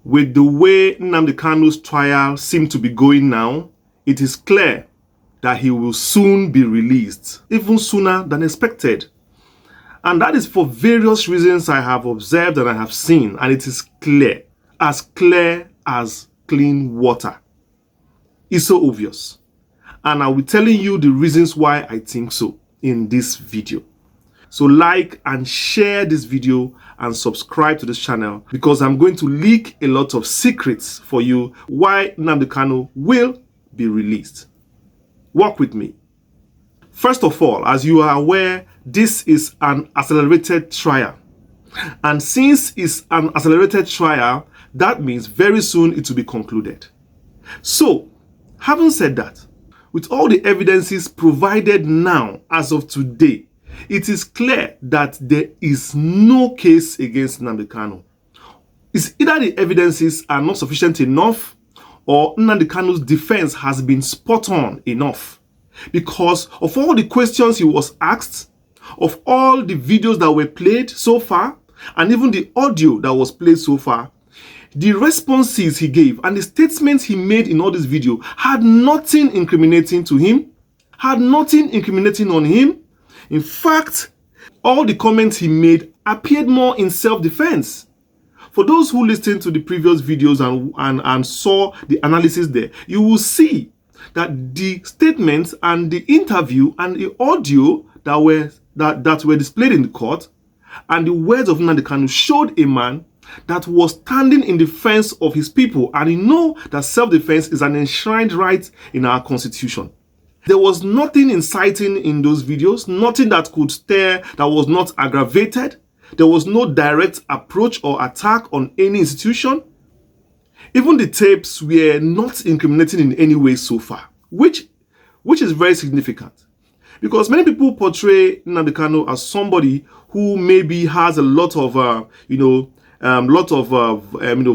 With the way Nnamdi Kanu's trial seems to be going now, it is clear that he will soon be released, even sooner than expected. And that is for various reasons I have observed and I have seen, and it is clear as clean water. It's so obvious. And I'll be telling you the reasons why I think so in this video. So like and share this video and subscribe to this channel, because I'm going to leak a lot of secrets for you why Nnamdi Kanu will be released. Work with me. First of all, as you are aware, this is an accelerated trial. And since it's an accelerated trial, that means very soon it will be concluded. So, having said that, with all the evidences provided now as of today, it is clear that there is no case against Nnamdi Kanu. It's either the evidences are not sufficient enough or Nnamdi Kanu's defense has been spot on enough. Because of all the questions he was asked, of all the videos that were played so far, and even the audio that was played so far, the responses he gave and the statements he made in all this video had nothing incriminating to him, had nothing incriminating on him. In fact, all the comments he made appeared more in self-defense. For those who listened to the previous videos and saw the analysis there, you will see that the statements and the interview and the audio that were displayed in the court and the words of Nnamdi Kanu showed a man that was standing in defense of his people, and you know that self-defense is an enshrined right in our constitution. There was nothing inciting in those videos, nothing that could stir, that was not aggravated. There was no direct approach or attack on any institution. Even the tapes were not incriminating in any way so far, which is very significant. Because many people portray Nnamdi Kanu as somebody who maybe has a lot of,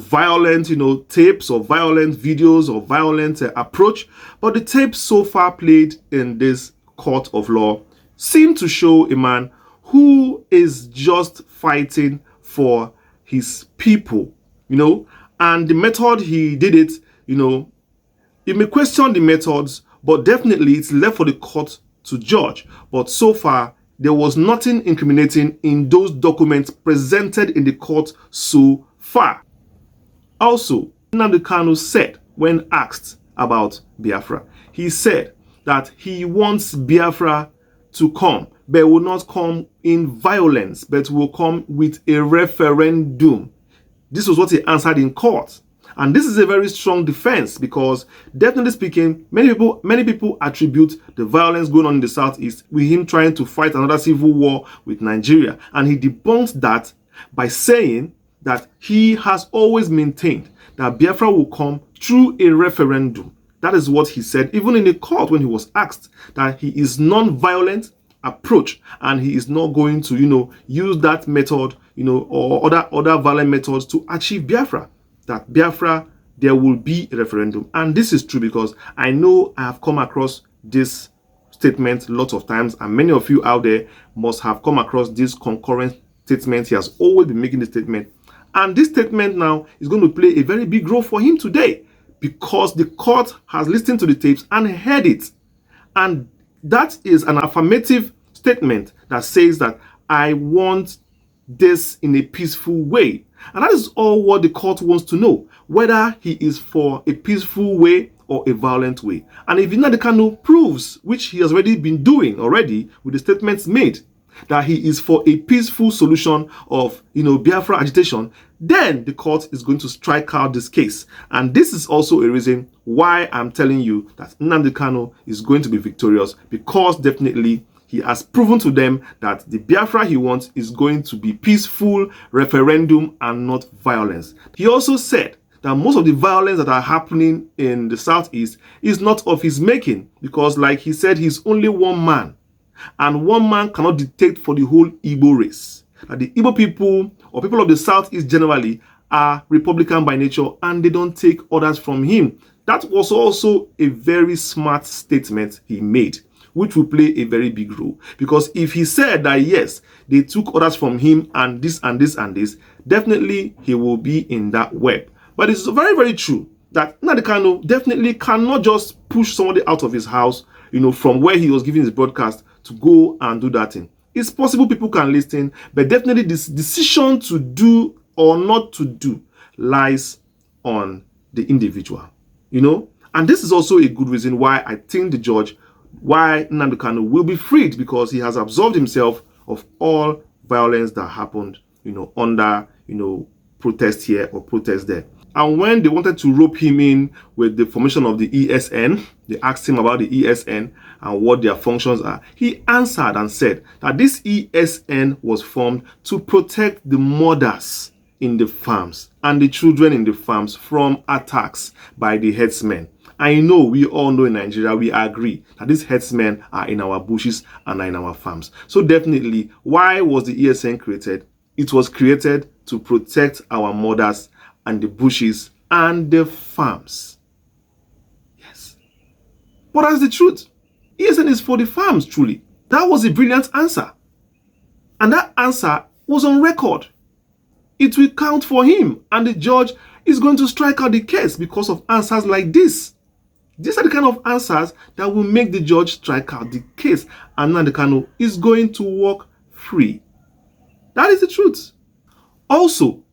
violent, tapes or violent videos or violent approach. But the tapes so far played in this court of law seem to show a man who is just fighting for his people, and the method he did it, you may question the methods, but definitely it's left for the court to judge. But so far, there was nothing incriminating in those documents presented in the court so far. Also, Nnamdi Kanu said when asked about Biafra, he said that he wants Biafra to come, but will not come in violence, but will come with a referendum. This was what he answered in court. And this is a very strong defense because, definitely speaking, many people attribute the violence going on in the Southeast with him trying to fight another civil war with Nigeria. And he debunked that by saying that he has always maintained that Biafra will come through a referendum. That is what he said, even in the court when he was asked, that he is non-violent approach and he is not going to, use that method, or other violent methods to achieve Biafra. That Biafra, there will be a referendum. And this is true because I know I have come across this statement lots of times, and many of you out there must have come across this concurrent statement. He has always been making this statement. And this statement now is going to play a very big role for him today because the court has listened to the tapes and heard it. And that is an affirmative statement that says that I want this in a peaceful way. And that is all what the court wants to know, whether he is for a peaceful way or a violent way. And if Nnamdi Kanu proves, which he has already been doing with the statements made, that he is for a peaceful solution of, Biafra agitation, then the court is going to strike out this case. And this is also a reason why I'm telling you that Nnamdi Kanu is going to be victorious, because definitely he has proven to them that the Biafra he wants is going to be peaceful, referendum, and not violence. He also said that most of the violence that are happening in the Southeast is not of his making, because like he said, he's only one man. And one man cannot dictate for the whole Igbo race. That the Igbo people, or people of the Southeast generally, are Republican by nature and they don't take orders from him. That was also a very smart statement he made, which will play a very big role. Because if he said that, yes, they took orders from him and this and this and this, definitely he will be in that web. But it's very, very true that Nnamdi Kanu definitely cannot just push somebody out of his house, from where he was giving his broadcast to go and do that thing. It's possible people can listen, but definitely this decision to do or not to do lies on the individual, And this is also a good reason why I think why Nnamdi Kanu will be freed, because he has absolved himself of all violence that happened, under, protest here or protest there. And when they wanted to rope him in with the formation of the ESN, they asked him about the ESN and what their functions are. He answered and said that this ESN was formed to protect the mothers in the farms and the children in the farms from attacks by the herdsmen. I know, we all know in Nigeria, we agree that these herdsmen are in our bushes and are in our farms. So definitely, why was the ESN created? It was created to protect our mothers and the bushes and the farms. Yes. But that's the truth. ESN is for the farms, truly. That was a brilliant answer. And that answer was on record. It will count for him, and the judge is going to strike out the case because of answers like this. These are the kind of answers that will make the judge strike out the case, and Nnamdi Kanu is going to walk free. That is the truth. Also,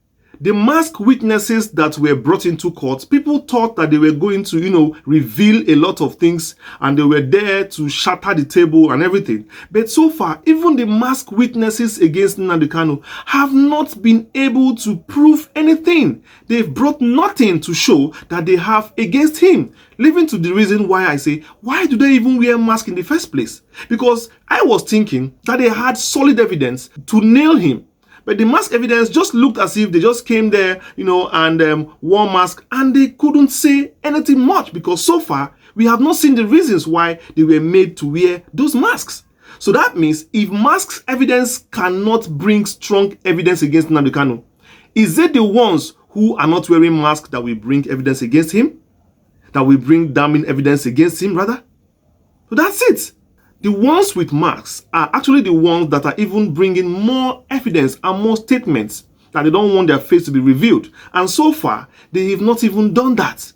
the masked witnesses that were brought into court, people thought that they were going to, reveal a lot of things, and they were there to shatter the table and everything. But so far, even the masked witnesses against Nnamdi Kanu have not been able to prove anything. They've brought nothing to show that they have against him, leading to the reason why I say, why do they even wear masks in the first place? Because I was thinking that they had solid evidence to nail him. But the mask evidence just looked as if they just came there, and wore mask, and they couldn't say anything much, because so far we have not seen the reasons why they were made to wear those masks. So that means if masks evidence cannot bring strong evidence against Nnamdi Kanu, is it the ones who are not wearing masks that will bring evidence against him? That will bring damning evidence against him, rather? So that's it. The ones with masks are actually the ones that are even bringing more evidence and more statements that they don't want their face to be revealed. And so far, they have not even done that.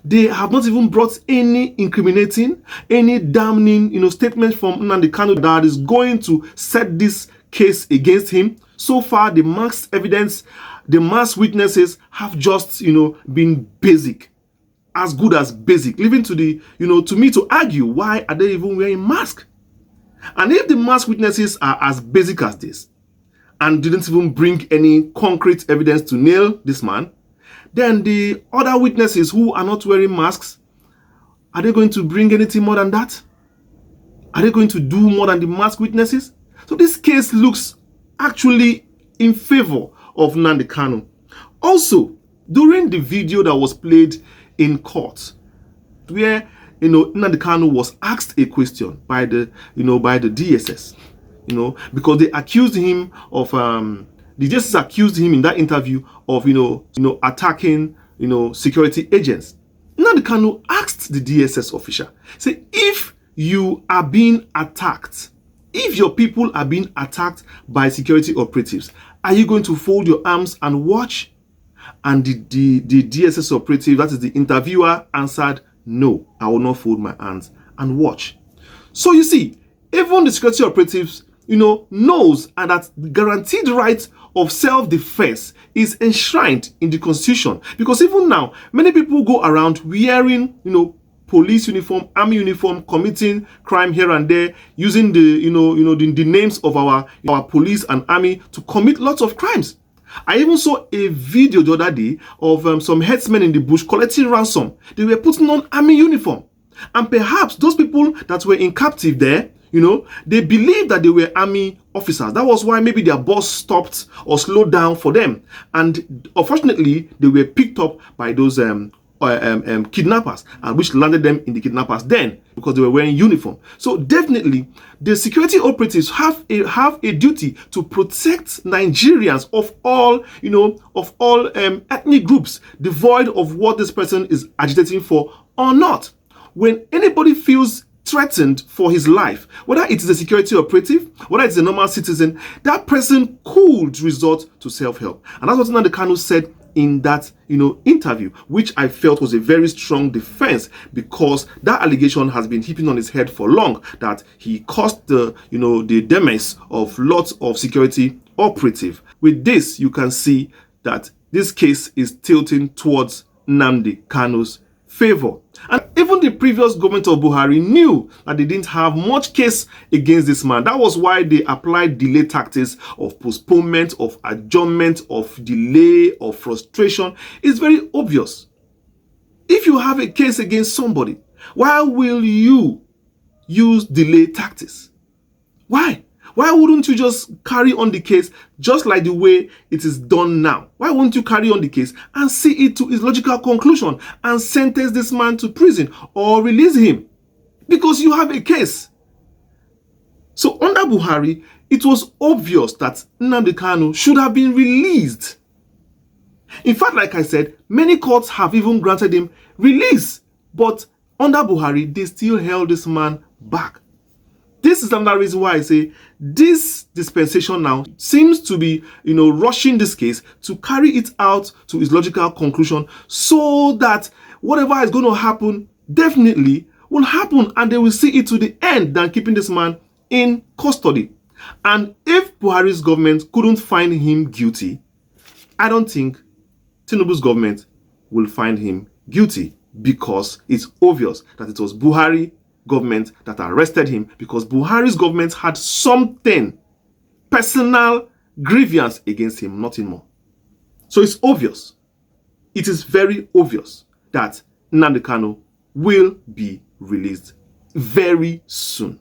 They have not even brought any incriminating, any damning, statement from Nnamdi Kanu that is going to set this case against him. So far, the masked evidence, the masked witnesses have just, been basic. As good as basic, leaving to the, to me to argue, why are they even wearing masks? And if the masked witnesses are as basic as this, and didn't even bring any concrete evidence to nail this man, then the other witnesses who are not wearing masks, are they going to bring anything more than that? Are they going to do more than the masked witnesses? So this case looks actually in favor of Nnamdi Kanu. Also, during the video that was played in court, where Nnamdi Kanu was asked a question by the DSS, because they accused him of the DSS accused him in that interview of attacking security agents. Nnamdi Kanu asked the DSS official, say, if you are being attacked, if your people are being attacked by security operatives, are you going to fold your arms and watch? And the DSS operative, that is the interviewer, answered, no, I will not fold my hands and watch. So you see, even the security operatives, knows and that the guaranteed right of self-defense is enshrined in the Constitution. Because even now, many people go around wearing, police uniform, army uniform, committing crime here and there, using the names of our police and army to commit lots of crimes. I even saw a video the other day of some herdsmen in the bush collecting ransom. They were putting on army uniform. And perhaps those people that were in captive there, they believed that they were army officers. That was why maybe their boss stopped or slowed down for them. And unfortunately, they were picked up by those kidnappers, and which landed them in the kidnappers' den because they were wearing uniform. So definitely, the security operatives have a duty to protect Nigerians of all ethnic groups, devoid of what this person is agitating for or not. When anybody feels threatened for his life, whether it is a security operative, whether it's a normal citizen, that person could resort to self-help. And that's what Nnamdi Kanu said in that, interview, which I felt was a very strong defense, because that allegation has been heaping on his head for long, that he caused the demise of lots of security operative. With this, you can see that this case is tilting towards Nnamdi Kanu's favor. And even the previous government of Buhari knew that they didn't have much case against this man. That was why they applied delay tactics of postponement, of adjournment, of delay, of frustration. It's very obvious. If you have a case against somebody, why will you use delay tactics? Why? Why wouldn't you just carry on the case just like the way it is done now? Why won't you carry on the case and see it to its logical conclusion and sentence this man to prison or release him? Because you have a case. So under Buhari, it was obvious that Nnamdi Kanu should have been released. In fact, like I said, many courts have even granted him release. But under Buhari, they still held this man back. This is another reason why I say this dispensation now seems to be, rushing this case to carry it out to its logical conclusion, so that whatever is going to happen definitely will happen and they will see it to the end than keeping this man in custody. And if Buhari's government couldn't find him guilty, I don't think Tinubu's government will find him guilty, because it's obvious that it was Buhari government that arrested him, because Buhari's government had something, personal grievance against him, nothing more. So it's obvious, it is very obvious that Nnamdi Kanu will be released very soon.